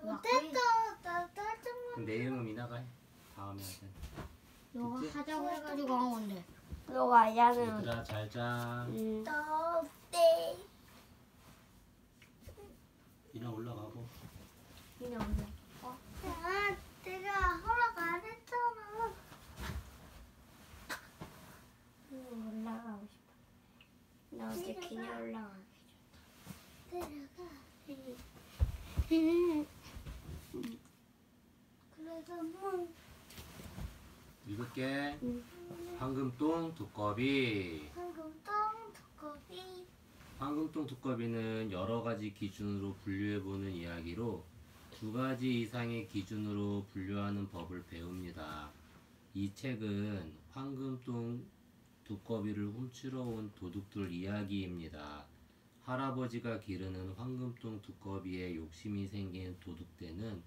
못했어. 나 짜증나. 내일은 미나가 해. 다음에 하자. 너가 그치? 하자고 해가지고 한 건데. 너가 아야는. 얘들아 잘 자. 너 때. 미나 올라가고. 그냥 올라. 아, 내가 허락 안 했잖아. 올라가고 싶어. 나 어제 그냥 올라가게 내려가. 줬다. 그래서 뭐 읽을게. 황금똥 두꺼비. 황금똥 두꺼비. 황금똥 두꺼비는 여러 가지 기준으로 분류해보는 이야기로 두 가지 이상의 기준으로 분류하는 법을 배웁니다. 이 책은 황금똥 두꺼비를 훔치러 온 도둑들 이야기입니다. 할아버지가 기르는 황금똥 두꺼비에 욕심이 생긴 도둑대는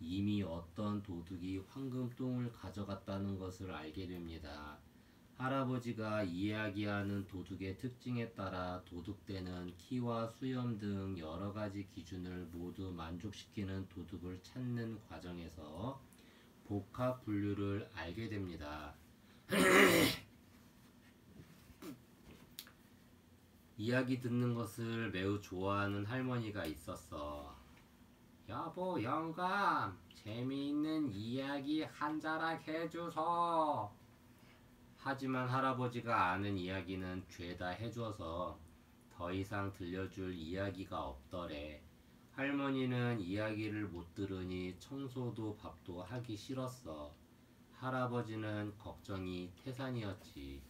이미 어떤 도둑이 황금똥을 가져갔다는 것을 알게 됩니다. 할아버지가 이야기하는 도둑의 특징에 따라 도둑대는 키와 수염 등 여러 가지 기준을 모두 만족시키는 도둑을 찾는 과정에서 복합 분류를 알게 됩니다. 이야기 듣는 것을 매우 좋아하는 할머니가 있었어. 여보, 영감, 재미있는 이야기 한 자락 해줘서. 하지만 할아버지가 아는 이야기는 죄다 해줘서 더 이상 들려줄 이야기가 없더래. 할머니는 이야기를 못 들으니 청소도 밥도 하기 싫었어. 할아버지는 걱정이 태산이었지.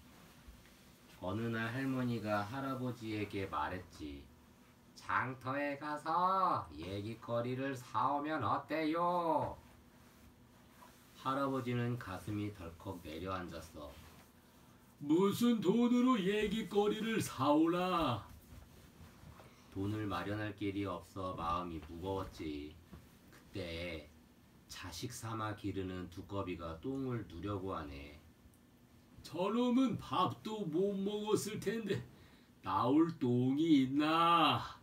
어느 날 할머니가 할아버지에게 말했지. 장터에 가서 얘기거리를 사오면 어때요? 할아버지는 가슴이 덜컥 내려앉았어. 무슨 돈으로 얘기거리를 사오라? 돈을 마련할 길이 없어 마음이 무거웠지. 그때 자식 삼아 기르는 두꺼비가 똥을 누려고 하네. 저놈은 밥도 못 먹었을 텐데 나올 똥이 있나?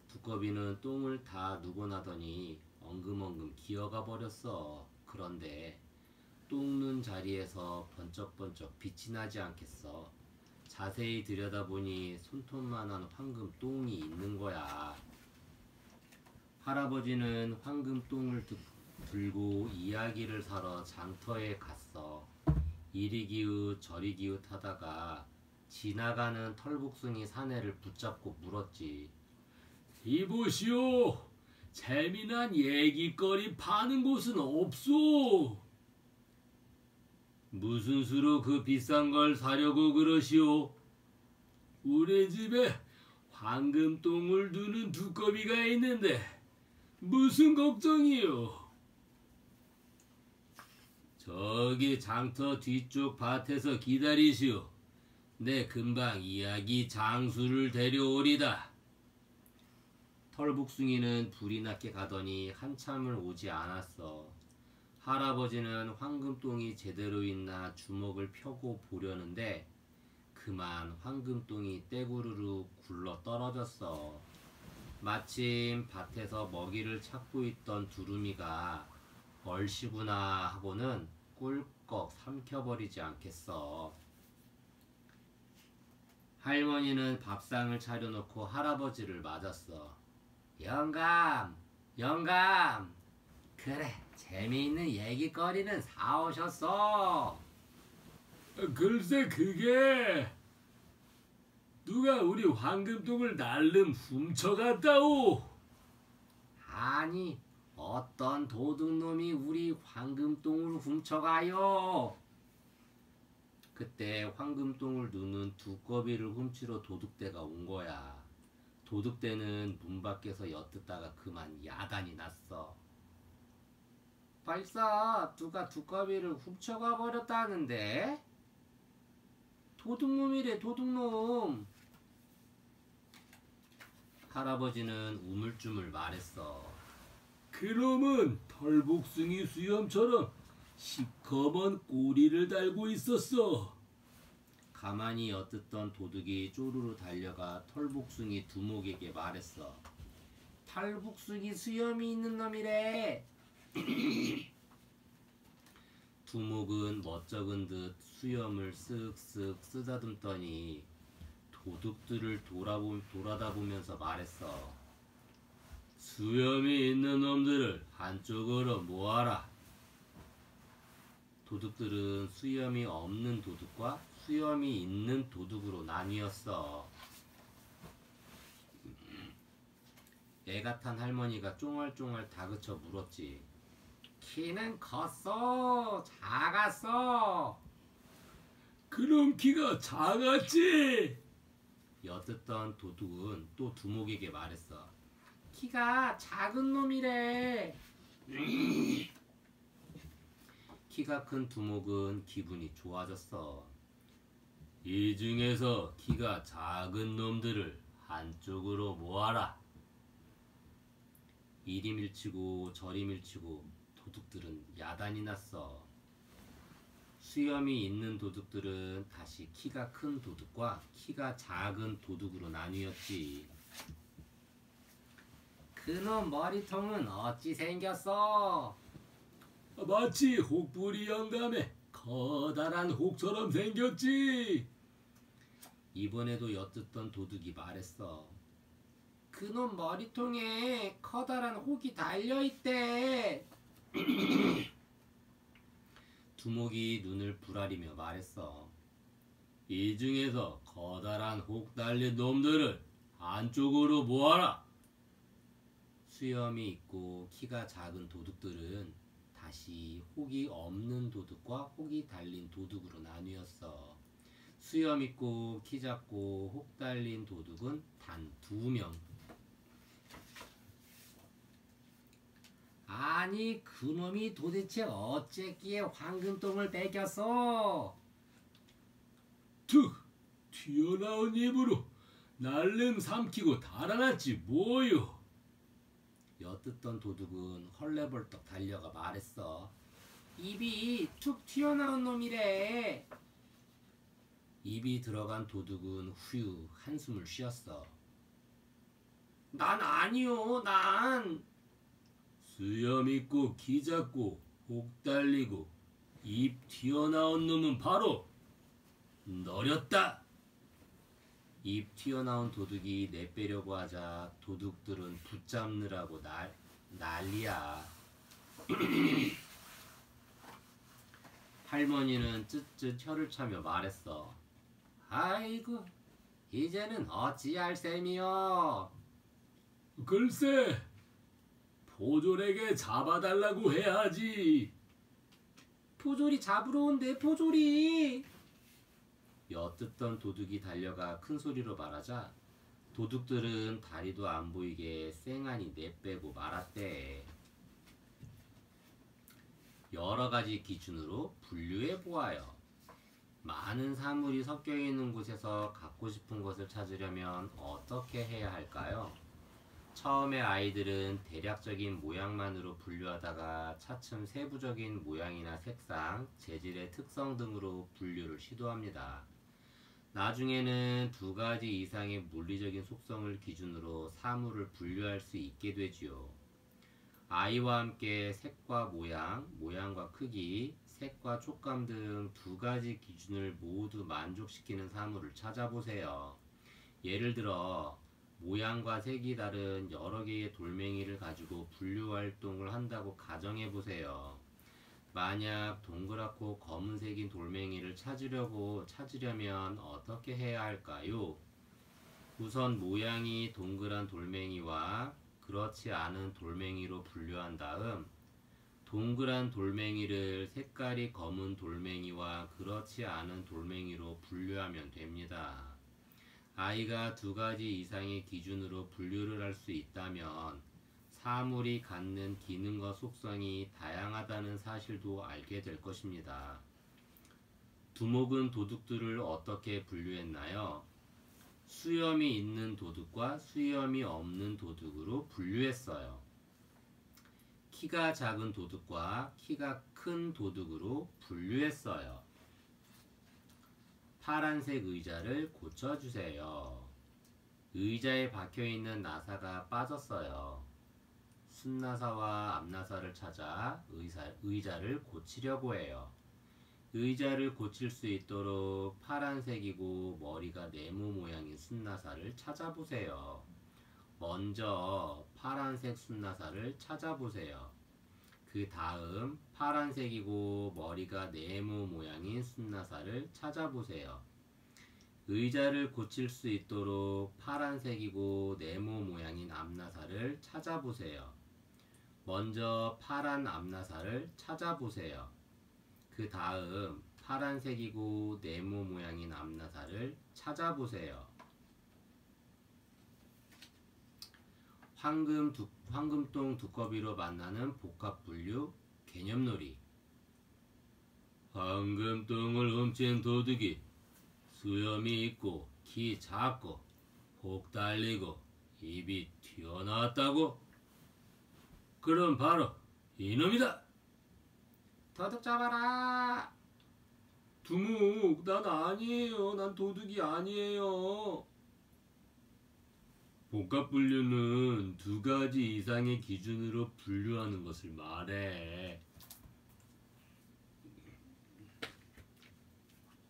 두꺼비는 똥을 다 누고 나더니 엉금엉금 기어가 버렸어. 그런데 똥 눈 자리에서 번쩍번쩍 빛이 나지 않겠어. 자세히 들여다보니 손톱만한 황금 똥이 있는 거야. 할아버지는 황금 똥을 들고 이야기를 사러 장터에 갔어. 이리 기웃 저리 기웃 하다가 지나가는 털복숭이 사내를 붙잡고 물었지. 이보시오, 재미난 얘기거리 파는 곳은 없소? 무슨 수로 그 비싼 걸 사려고 그러시오? 우리 집에 황금똥을 두는 두꺼비가 있는데 무슨 걱정이요? 저기 장터 뒤쪽 밭에서 기다리시오. 내 금방 이야기 장수를 데려오리다. 털복숭이는 불이 났게 가더니 한참을 오지 않았어. 할아버지는 황금똥이 제대로 있나 주먹을 펴고 보려는데 그만 황금똥이 떼구르르 굴러 떨어졌어. 마침 밭에서 먹이를 찾고 있던 두루미가 얼씨구나 하고는 꿀꺽 삼켜버리지 않겠어. 할머니는 밥상을 차려놓고 할아버지를 맞았어. 영감, 영감. 그래, 재미있는 얘기거리는 사오셨어. 글쎄 그게 누가 우리 황금똥을 날름 훔쳐갔다오? 아니, 어떤 도둑놈이 우리 황금똥을 훔쳐가요. 그때 황금똥을 누는 두꺼비를 훔치러 도둑대가 온 거야. 도둑대는 문 밖에서 엿듣다가 그만 야단이 났어. 벌써 누가 두꺼비를 훔쳐가 버렸다는데? 도둑놈이래, 도둑놈. 할아버지는 우물쭈물 말했어. 그놈은 털복숭이 수염처럼 시커먼 꼬리를 달고 있었어. 가만히 엿듣던 도둑이 쪼르르 달려가 털복숭이 두목에게 말했어. 탈북숭이 수염이 있는 놈이래. 두목은 멋쩍은 듯 수염을 쓱쓱 쓰다듬더니 도둑들을 돌아다 보면서 말했어. 수염이 있는 놈들을 한쪽으로 모아라. 도둑들은 수염이 없는 도둑과 수염이 있는 도둑으로 나뉘었어. 애가 탄 할머니가 쫑알쫑알 다그쳐 물었지. 키는 컸어? 작았어? 그럼 키가 작았지. 엿듣던 도둑은 또 두목에게 말했어. 키가 작은 놈이래. 키가 큰 두목은 기분이 좋아졌어. 이 중에서 키가 작은 놈들을 한쪽으로 모아라. 이리 밀치고 저리 밀치고 도둑들은 야단이 났어. 수염이 있는 도둑들은 다시 키가 큰 도둑과 키가 작은 도둑으로 나뉘었지. 그놈 머리통은 어찌 생겼어? 마치 혹부리 영감의 커다란 혹처럼 생겼지. 이번에도 엿듣던 도둑이 말했어. 그놈 머리통에 커다란 혹이 달려있대. 두목이 눈을 부라리며 말했어. 이 중에서 커다란 혹 달린 놈들을 한쪽으로 모아라. 수염이 있고 키가 작은 도둑들은 다시 혹이 없는 도둑과 혹이 달린 도둑으로 나뉘었어. 수염 있고 키 작고 혹 달린 도둑은 단 2명. 아니 그놈이 도대체 어째기에 황금똥을 뺏겼어? 툭 튀어나온 입으로 날름 삼키고 달아났지 뭐요. 엿듣던 도둑은 헐레벌떡 달려가 말했어. 입이 툭 튀어나온 놈이래. 입이 들어간 도둑은 후유 한숨을 쉬었어. 난 아니요, 난. 수염 있고 키 작고 혹 달리고 입 튀어나온 놈은 바로 너렸다. 입 튀어나온 도둑이 내빼려고 하자 도둑들은 붙잡느라고 난리야. 할머니는 쯧쯧 혀를 차며 말했어. 아이고, 이제는 어찌할 셈이여. 글쎄, 포졸에게 잡아달라고 해야지. 포졸이 잡으러 온대, 포졸이. 엿듣던 도둑이 달려가 큰 소리로 말하자 도둑들은 다리도 안 보이게 쌩하니 내빼고 말았대. 여러 가지 기준으로 분류해 보아요. 많은 사물이 섞여 있는 곳에서 갖고 싶은 것을 찾으려면 어떻게 해야 할까요? 처음에 아이들은 대략적인 모양만으로 분류하다가 차츰 세부적인 모양이나 색상, 재질의 특성 등으로 분류를 시도합니다. 나중에는 2가지 이상의 물리적인 속성을 기준으로 사물을 분류할 수 있게 되지요. 아이와 함께 색과 모양, 모양과 크기, 색과 촉감 등 2가지 기준을 모두 만족시키는 사물을 찾아보세요. 예를 들어 모양과 색이 다른 여러 개의 돌멩이를 가지고 분류 활동을 한다고 가정해보세요. 만약 동그랗고 검은색인 돌멩이를 찾으려면 어떻게 해야 할까요? 우선 모양이 동그란 돌멩이와 그렇지 않은 돌멩이로 분류한 다음 동그란 돌멩이를 색깔이 검은 돌멩이와 그렇지 않은 돌멩이로 분류하면 됩니다. 아이가 2가지 이상의 기준으로 분류를 할 수 있다면 사물이 갖는 기능과 속성이 다양하다는 사실도 알게 될 것입니다. 두목은 도둑들을 어떻게 분류했나요? 수염이 있는 도둑과 수염이 없는 도둑으로 분류했어요. 키가 작은 도둑과 키가 큰 도둑으로 분류했어요. 파란색 의자를 고쳐주세요. 의자에 박혀있는 나사가 빠졌어요. 순나사와 앞나사를 찾아 의자를 고치려고 해요. 의자를 고칠 수 있도록 파란색이고 머리가 네모 모양인 순나사를 찾아보세요. 먼저 파란색 순나사를 찾아보세요. 그 다음 파란색이고 머리가 네모 모양인 순나사를 찾아보세요. 의자를 고칠 수 있도록 파란색이고 네모 모양인 앞나사를 찾아보세요. 먼저 파란 앞나사를 찾아보세요. 그 다음 파란색이고 네모 모양인 앞나사를 찾아보세요. 황금똥 두꺼비로 만나는 복합분류 개념놀이. 황금똥을 훔친 도둑이 수염이 있고 키 작고 혹 달리고 입이 튀어나왔다고? 그럼 바로 이놈이다. 도둑 잡아라. 두목, 난 아니에요. 난 도둑이 아니에요. 복합분류는 두 가지 이상의 기준으로 분류하는 것을 말해.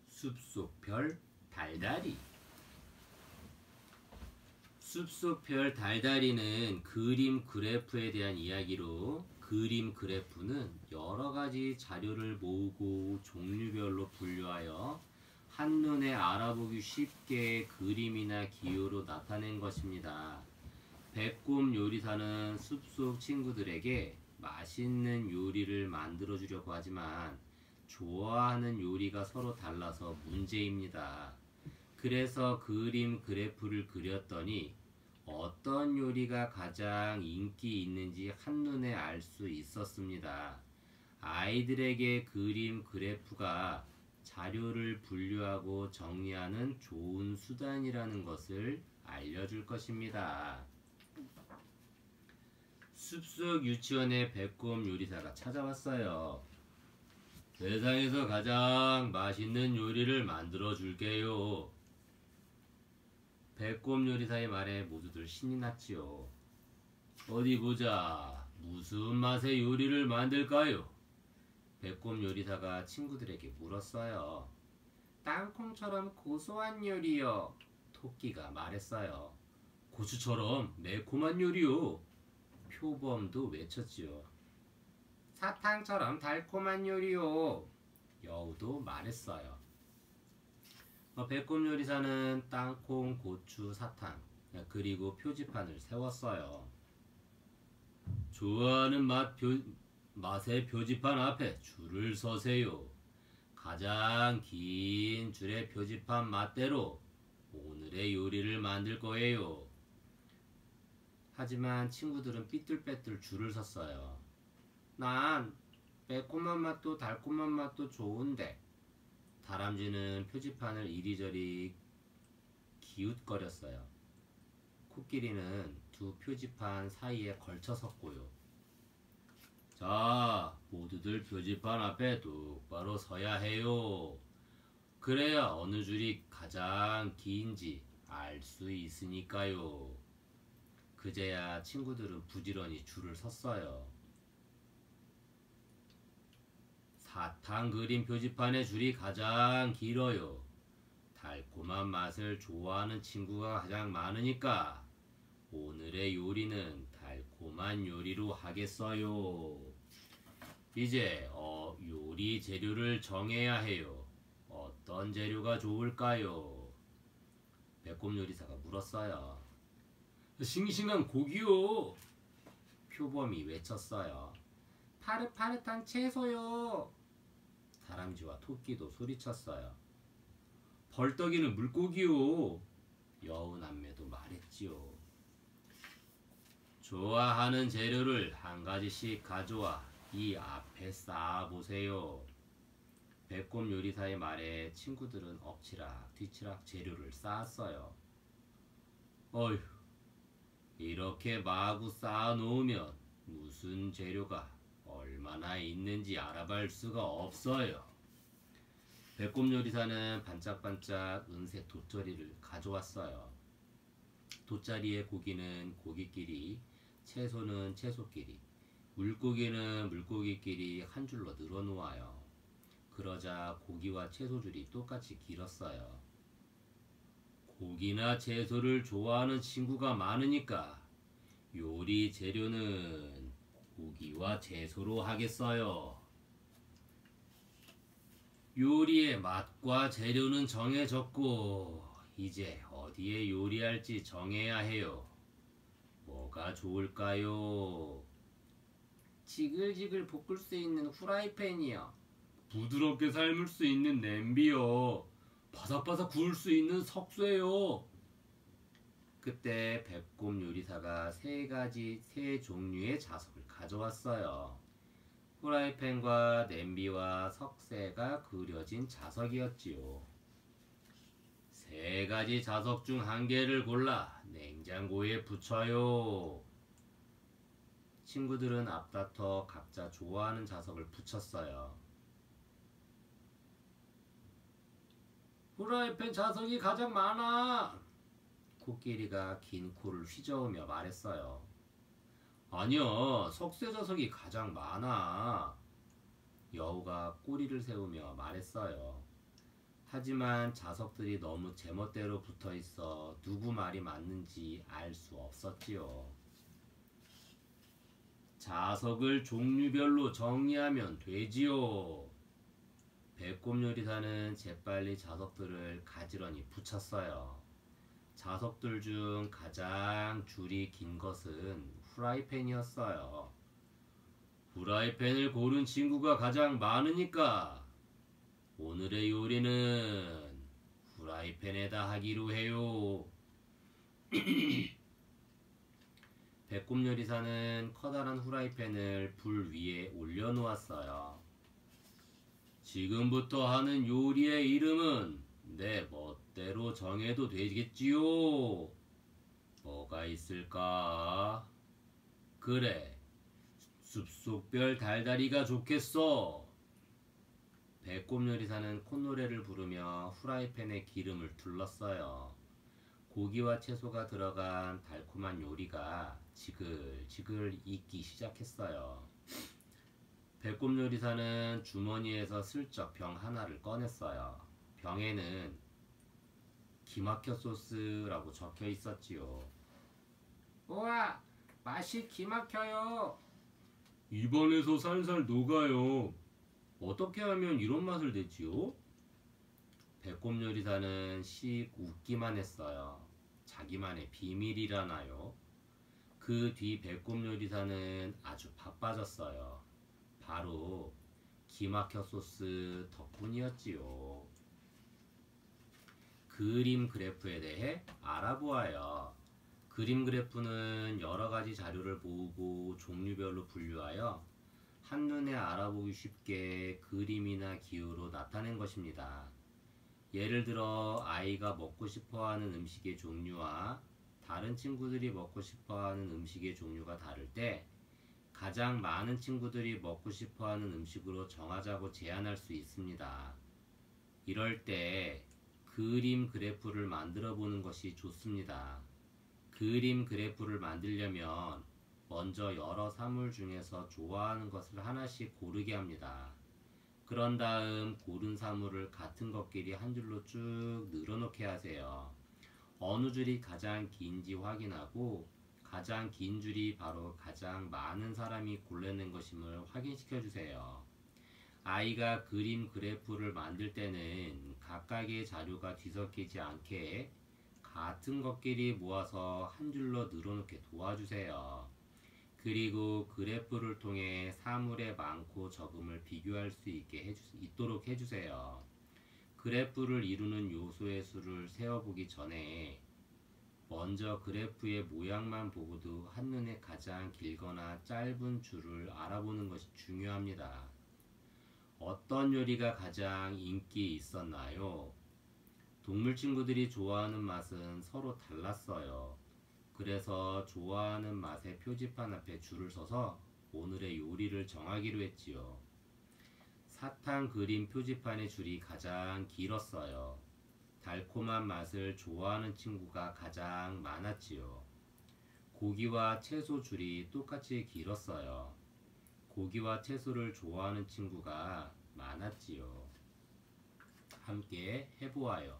숲속 별 달달이. 숲속 별 달달이는 그림 그래프에 대한 이야기로, 그림 그래프는 여러 가지 자료를 모으고 종류별로 분류하여 한눈에 알아보기 쉽게 그림이나 기호로 나타낸 것입니다. 배꼽 요리사는 숲속 친구들에게 맛있는 요리를 만들어 주려고 하지만 좋아하는 요리가 서로 달라서 문제입니다. 그래서 그림 그래프를 그렸더니 어떤 요리가 가장 인기 있는지 한눈에 알 수 있었습니다. 아이들에게 그림 그래프가 자료를 분류하고 정리하는 좋은 수단이라는 것을 알려줄 것입니다. 숲속 유치원에 배꼽 요리사가 찾아왔어요. 세상에서 가장 맛있는 요리를 만들어 줄게요. 배꼽 요리사의 말에 모두들 신이 났지요. 어디 보자. 무슨 맛의 요리를 만들까요? 배꼽 요리사가 친구들에게 물었어요. 땅콩처럼 고소한 요리요. 토끼가 말했어요. 고추처럼 매콤한 요리요. 표범도 외쳤지요. 사탕처럼 달콤한 요리요. 여우도 말했어요. 배꼽 요리사는 땅콩, 고추, 사탕, 그리고 표지판을 세웠어요. 좋아하는 맛의 표지판 앞에 줄을 서세요. 가장 긴 줄의 표지판 맛대로 오늘의 요리를 만들 거예요. 하지만 친구들은 삐뚤빼뚤 줄을 섰어요. 난 매콤한 맛도 달콤한 맛도 좋은데. 다람쥐는 표지판을 이리저리 기웃거렸어요. 코끼리는 두 표지판 사이에 걸쳐 섰고요. 자, 모두들 표지판 앞에 똑바로 서야 해요. 그래야 어느 줄이 가장 긴지 알 수 있으니까요. 그제야 친구들은 부지런히 줄을 섰어요. 사탕 그린 표지판의 줄이 가장 길어요. 달콤한 맛을 좋아하는 친구가 가장 많으니까 오늘의 요리는 달콤한 요리로 하겠어요. 이제 요리 재료를 정해야 해요. 어떤 재료가 좋을까요? 배꼽 요리사가 물었어요. 싱싱한 고기요. 표범이 외쳤어요. 파릇파릇한 채소요. 다람쥐와 토끼도 소리쳤어요. 벌떡이는 물고기요. 여우 남매도 말했지요. 좋아하는 재료를 한 가지씩 가져와 이 앞에 쌓아보세요. 배꼽 요리사의 말에 친구들은 엎치락 뒤치락 재료를 쌓았어요. 어휴, 이렇게 마구 쌓아놓으면 무슨 재료가 얼마나 있는지 알아볼 수가 없어요. 배꼽 요리사는 반짝반짝 은색 돗자리를 가져왔어요. 돗자리의 고기는 고기끼리, 채소는 채소끼리, 물고기는 물고기끼리 한 줄로 늘어놓아요. 그러자 고기와 채소 줄이 똑같이 길었어요. 고기나 채소를 좋아하는 친구가 많으니까 요리 재료는 고기와 채소로 하겠어요. 요리의 맛과 재료는 정해졌고 이제 어디에 요리할지 정해야 해요. 뭐가 좋을까요? 지글지글 볶을 수 있는 후라이팬이요. 부드럽게 삶을 수 있는 냄비요. 바삭바삭 구울 수 있는 석쇠요. 그때 배꼽 요리사가 세 종류의 자석을 가져왔어요. 후라이팬과 냄비와 석쇠가 그려진 자석이었지요. 세 가지 자석 중 한 개를 골라 냉장고에 붙여요. 친구들은 앞다퉈 각자 좋아하는 자석을 붙였어요. 후라이팬 자석이 가장 많아. 코끼리가 긴 코를 휘저으며 말했어요. 아니야, 석쇠 자석이 가장 많아. 여우가 꼬리를 세우며 말했어요. 하지만 자석들이 너무 제멋대로 붙어 있어 누구 말이 맞는지 알 수 없었지요. 자석을 종류별로 정리하면 되지요. 배꼽 요리사는 재빨리 자석들을 가지런히 붙였어요. 자석들 중 가장 줄이 긴 것은 후라이팬이었어요. 후라이팬을 고른 친구가 가장 많으니까 오늘의 요리는 후라이팬에다 하기로 해요. 배꼽 요리사는 커다란 후라이팬을 불 위에 올려놓았어요. 지금부터 하는 요리의 이름은 내 멋대로 정해도 되겠지요. 뭐가 있을까? 그래, 숲속별 달다리가 좋겠어. 배꼽 요리사는 콧노래를 부르며 후라이팬에 기름을 둘렀어요. 고기와 채소가 들어간 달콤한 요리가 지글지글 익기 시작했어요. 배꼽 요리사는 주머니에서 슬쩍 병 하나를 꺼냈어요. 병에는 기막혀 소스라고 적혀 있었지요. 우와, 맛이 기막혀요. 입안에서 살살 녹아요. 어떻게 하면 이런 맛을 내지요? 배꼽 요리사는 씩 웃기만 했어요. 자기만의 비밀이라나요? 그 뒤 배꼽 요리사는 아주 바빠졌어요. 바로 기막혀 소스 덕분이었지요. 그림 그래프에 대해 알아보아요. 그림 그래프는 여러 가지 자료를 모으고 종류별로 분류하여 한눈에 알아보기 쉽게 그림이나 기호로 나타낸 것입니다. 예를 들어 아이가 먹고 싶어하는 음식의 종류와 다른 친구들이 먹고 싶어하는 음식의 종류가 다를 때 가장 많은 친구들이 먹고 싶어하는 음식으로 정하자고 제안할 수 있습니다. 이럴 때 그림 그래프를 만들어 보는 것이 좋습니다. 그림 그래프를 만들려면 먼저 여러 사물 중에서 좋아하는 것을 하나씩 고르게 합니다. 그런 다음 고른 사물을 같은 것끼리 한 줄로 쭉 늘어놓게 하세요. 어느 줄이 가장 긴지 확인하고 가장 긴 줄이 바로 가장 많은 사람이 골라낸 것임을 확인시켜 주세요. 아이가 그림 그래프를 만들 때는 각각의 자료가 뒤섞이지 않게 같은 것끼리 모아서 한 줄로 늘어놓게 도와주세요. 그리고 그래프를 통해 사물의 많고 적음을 비교할 수 있도록 해주세요. 그래프를 이루는 요소의 수를 세어보기 전에 먼저 그래프의 모양만 보고도 한눈에 가장 길거나 짧은 줄을 알아보는 것이 중요합니다. 어떤 요리가 가장 인기 있었나요? 동물 친구들이 좋아하는 맛은 서로 달랐어요. 그래서 좋아하는 맛의 표지판 앞에 줄을 서서 오늘의 요리를 정하기로 했지요. 사탕 그림 표지판의 줄이 가장 길었어요. 달콤한 맛을 좋아하는 친구가 가장 많았지요. 고기와 채소 줄이 똑같이 길었어요. 고기와 채소를 좋아하는 친구가 많았지요. 함께 해보아요.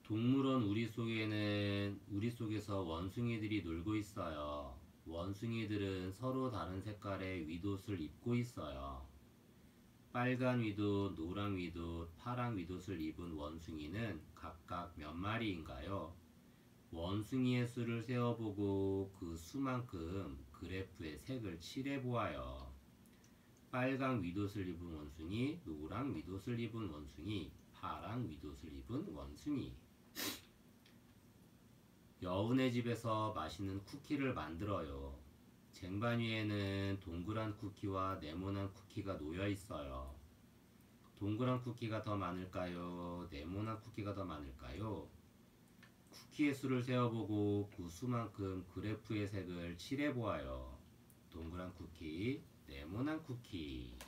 동물원 우리 속에서 원숭이들이 놀고 있어요. 원숭이들은 서로 다른 색깔의 윗옷을 입고 있어요. 빨간 윗옷, 노랑 윗옷, 파랑 윗옷을 입은 원숭이는 각각 몇 마리인가요? 원숭이의 수를 세어보고 그 수만큼 그래프의 색을 칠해보아요. 빨강 윗옷을 입은 원숭이, 노랑 윗옷을 입은 원숭이, 파랑 윗옷을 입은 원숭이. 여운의 집에서 맛있는 쿠키를 만들어요. 쟁반 위에는 동그란 쿠키와 네모난 쿠키가 놓여 있어요. 동그란 쿠키가 더 많을까요? 네모난 쿠키가 더 많을까요? 쿠키의 수를 세어보고 그 수만큼 그래프의 색을 칠해보아요. 동그란 쿠키, 네모난 쿠키.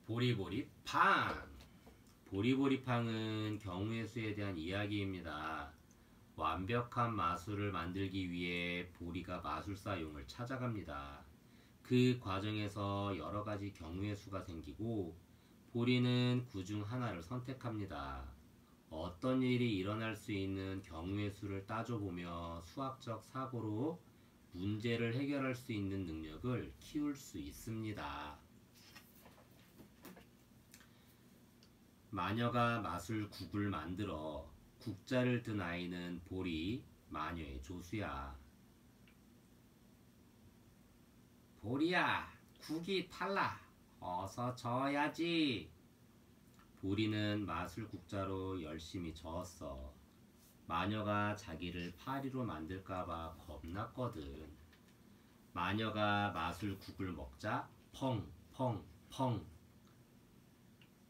보리보리팡. 보리보리팡은 경우의 수에 대한 이야기입니다. 완벽한 마술을 만들기 위해 보리가 마술사용을 찾아갑니다. 그 과정에서 여러 가지 경우의 수가 생기고 보리는 그 중 하나를 선택합니다. 어떤 일이 일어날 수 있는 경우의 수를 따져보며 수학적 사고로 문제를 해결할 수 있는 능력을 키울 수 있습니다. 마녀가 마술국을 만들어 국자를 든 아이는 보리, 마녀의 조수야. 보리야, 국이 탈라. 어서 저어야지. 보리는 마술국자로 열심히 저었어. 마녀가 자기를 파리로 만들까봐 겁났거든. 마녀가 마술국을 먹자 펑, 펑, 펑.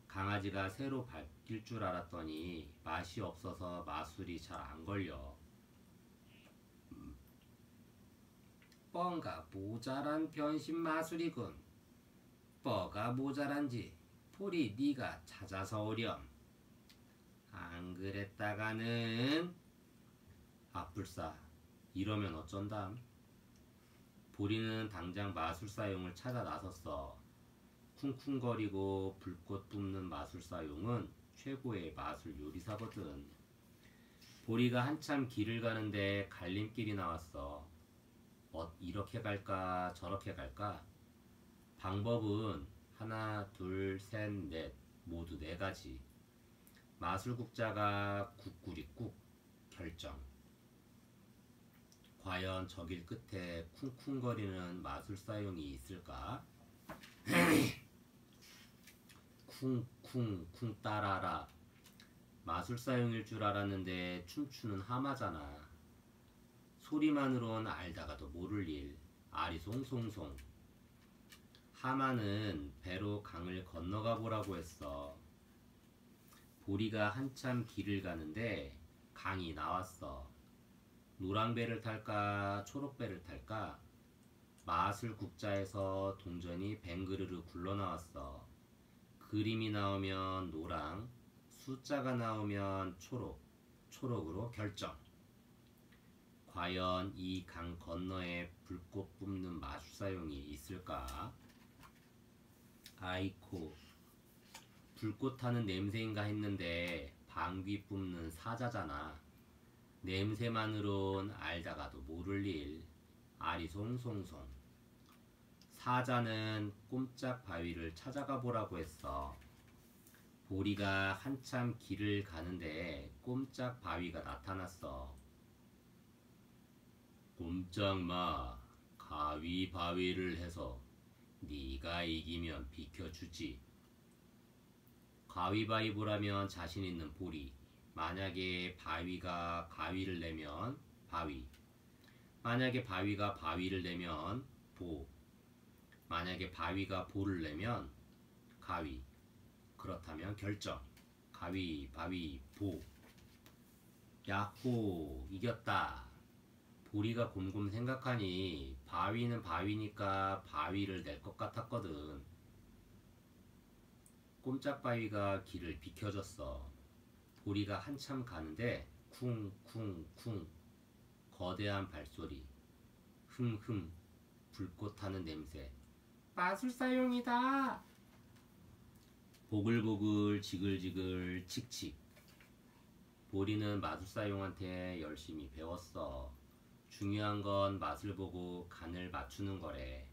강아지가 새로 바뀔 줄 알았더니 맛이 없어서 마술이 잘 안 걸려. 뻥가 모자란 변신 마술이군. 뻐가 모자란지 보리 네가 찾아서 오렴. 안 그랬다가는 아뿔싸 이러면 어쩐담. 보리는 당장 마술사용을 찾아 나섰어. 쿵쿵거리고 불꽃 뿜는 마술사용은 최고의 마술 요리사거든. 보리가 한참 길을 가는데 갈림길이 나왔어. 이렇게 갈까 저렇게 갈까? 방법은 하나, 둘, 셋, 넷 모두 4가지. 마술국자가 국구리국 결정. 과연 저 길 끝에 쿵쿵거리는 마술사용이 있을까? 쿵쿵쿵 따라라. 마술사용일 줄 알았는데 춤추는 하마잖아. 소리만으론 알다가도 모를 일. 아리송송송. 하마는 배로 강을 건너가 보라고 했어. 보리가 한참 길을 가는데 강이 나왔어. 노랑배를 탈까 초록배를 탈까? 마술국자에서 동전이 뱅그르르 굴러나왔어. 그림이 나오면 노랑, 숫자가 나오면 초록, 초록으로 결정. 과연 이 강 건너에 불꽃 뿜는 마술사용이 있을까? 아이코, 불꽃 타는 냄새인가 했는데 방귀 뿜는 사자잖아. 냄새만으론 알다가도 모를 일. 아리송송송. 사자는 꼼짝 바위를 찾아가 보라고 했어. 보리가 한참 길을 가는데 꼼짝 바위가 나타났어. 꼼짝 마. 가위바위를 해서 네가 이기면 비켜주지. 가위바위보라면 자신 있는 보리. 만약에 바위가 가위를 내면 바위. 만약에 바위가 바위를 내면 보. 만약에 바위가 보를 내면 가위. 그렇다면 결정. 가위, 바위, 보. 야호, 이겼다. 보리가 곰곰 생각하니 바위는 바위니까 바위를 낼 것 같았거든. 꼼짝바위가 길을 비켜줬어. 보리가 한참 가는데 쿵쿵쿵 거대한 발소리, 흠흠 불꽃 타는 냄새. 마술사용이다. 보글보글 지글지글 칙칙. 보리는 마술사용한테 열심히 배웠어. 중요한 건 맛을 보고 간을 맞추는 거래.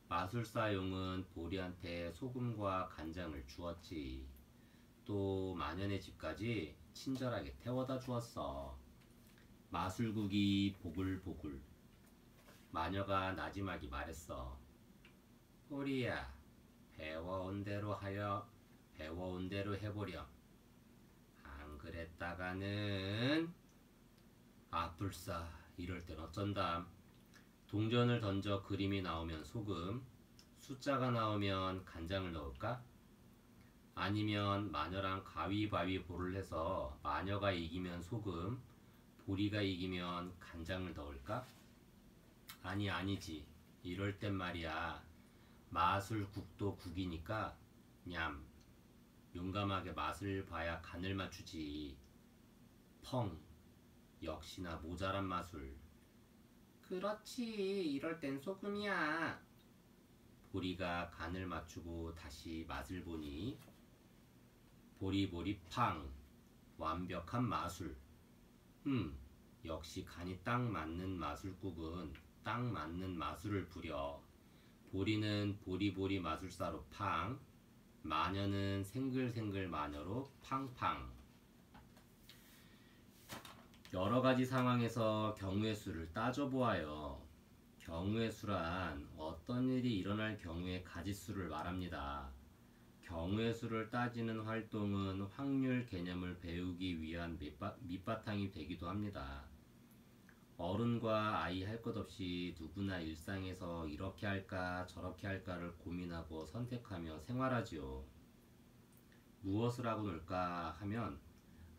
마술사용은 보리한테 소금과 간장을 주었지. 또 마녀네 집까지 친절하게 태워다 주었어. 마술국이 보글보글. 마녀가 나지막이 말했어. 보리야, 배워온 대로 해보렴. 안 그랬다가는 아뿔싸, 이럴 땐 어쩐담. 동전을 던져 그림이 나오면 소금, 숫자가 나오면 간장을 넣을까? 아니면 마녀랑 가위바위보를 해서 마녀가 이기면 소금, 보리가 이기면 간장을 넣을까? 아니지. 이럴 땐 말이야. 마술국도 국이니까 냠. 용감하게 맛을 봐야 간을 맞추지. 펑. 역시나 모자란 마술. 그렇지. 이럴 땐 소금이야. 보리가 간을 맞추고 다시 맛을 보니 보리보리 팡. 완벽한 마술. 역시 간이 딱 맞는 마술국은 딱 맞는 마술을 부려. 보리는 보리보리 마술사로 팡. 마녀는 생글생글 마녀로 팡팡. 여러가지 상황에서 경우의 수를 따져보아요. 경우의 수란 어떤 일이 일어날 경우의 가지수를 말합니다. 경우의 수를 따지는 활동은 확률 개념을 배우기 위한 밑바탕이 되기도 합니다. 어른과 아이 할 것 없이 누구나 일상에서 이렇게 할까 저렇게 할까를 고민하고 선택하며 생활하지요. 무엇을 하고 놀까 하면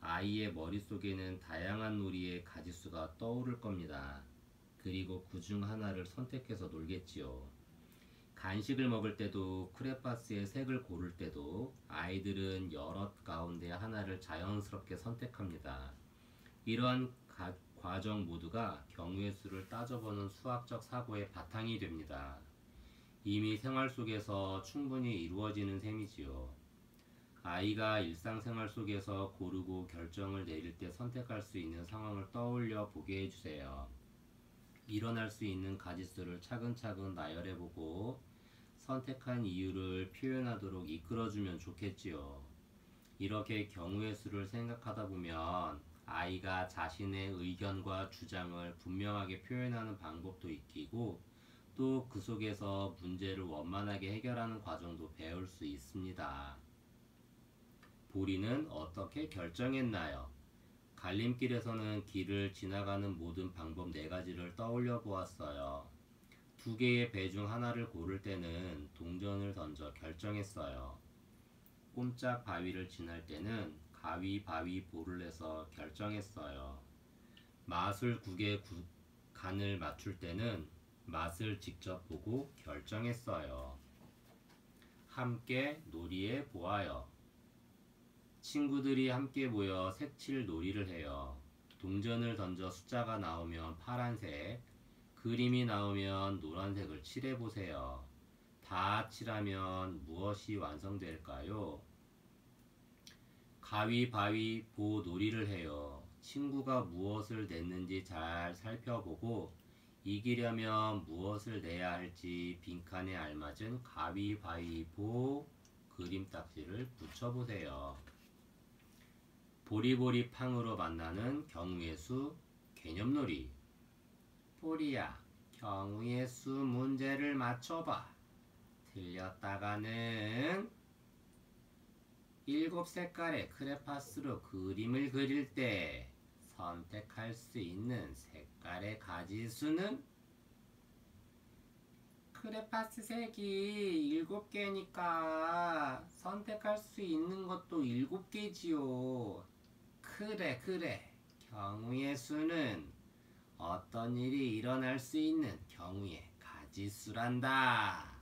아이의 머릿속에는 다양한 놀이의 가지수가 떠오를 겁니다. 그리고 그 중 하나를 선택해서 놀겠지요. 간식을 먹을 때도 크레파스의 색을 고를 때도 아이들은 여러 가운데 하나를 자연스럽게 선택합니다. 이러한 과정 모두가 경우의 수를 따져보는 수학적 사고의 바탕이 됩니다. 이미 생활 속에서 충분히 이루어지는 셈이지요. 아이가 일상생활 속에서 고르고 결정을 내릴 때 선택할 수 있는 상황을 떠올려 보게 해주세요. 일어날 수 있는 가지수를 차근차근 나열해보고 선택한 이유를 표현하도록 이끌어주면 좋겠지요. 이렇게 경우의 수를 생각하다 보면 아이가 자신의 의견과 주장을 분명하게 표현하는 방법도 익히고 또 그 속에서 문제를 원만하게 해결하는 과정도 배울 수 있습니다. 보리는 어떻게 결정했나요? 갈림길에서는 길을 지나가는 모든 방법 4가지를 떠올려 보았어요. 2개의 배 중 하나를 고를 때는 동전을 던져 결정했어요. 꼼짝 바위를 지날 때는 가위바위보를 해서 결정했어요. 마술국의 간을 맞출 때는 맛을 직접 보고 결정했어요. 함께 놀이해 보아요. 친구들이 함께 모여 색칠 놀이를 해요. 동전을 던져 숫자가 나오면 파란색, 그림이 나오면 노란색을 칠해보세요. 다 칠하면 무엇이 완성될까요? 가위바위보 놀이를 해요. 친구가 무엇을 냈는지 잘 살펴보고 이기려면 무엇을 내야 할지 빈칸에 알맞은 가위바위보 그림 딱지를 붙여보세요. 보리보리 팡으로 만나는 경우의 수 개념놀이. 보리야, 경우의 수 문제를 맞춰봐. 틀렸다가는 7색깔의 크레파스로 그림을 그릴 때 선택할 수 있는 색깔의 가지수는? 크레파스 색이 7개니까 선택할 수 있는 것도 7개지요. 그래. 경우의 수는 어떤 일이 일어날 수 있는 경우의 가지수란다.